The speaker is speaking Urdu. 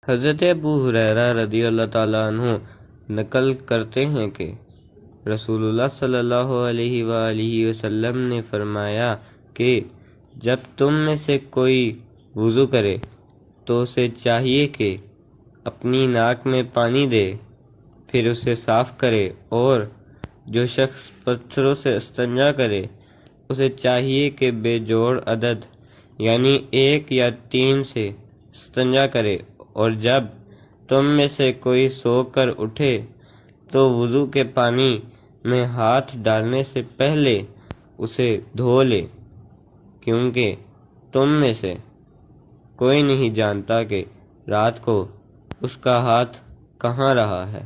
حضرت ابو ہریرہ رضی اللہ تعالیٰ عنہ نقل کرتے ہیں کہ رسول اللہ صلی اللہ علیہ وآلہ وسلم نے فرمایا کہ جب تم میں سے کوئی وضو کرے تو اسے چاہیے کہ اپنی ناک میں پانی دے، پھر اسے صاف کرے، اور جو شخص پتھروں سے استنجا کرے اسے چاہیے کہ بے جوڑ عدد یعنی 1 یا 3 سے استنجا کرے، اور جب تم میں سے کوئی سو کر اٹھے تو وضو کے پانی میں ہاتھ ڈالنے سے پہلے اسے دھو لے، کیونکہ تم میں سے کوئی نہیں جانتا کہ رات کو اس کا ہاتھ کہاں رہا ہے۔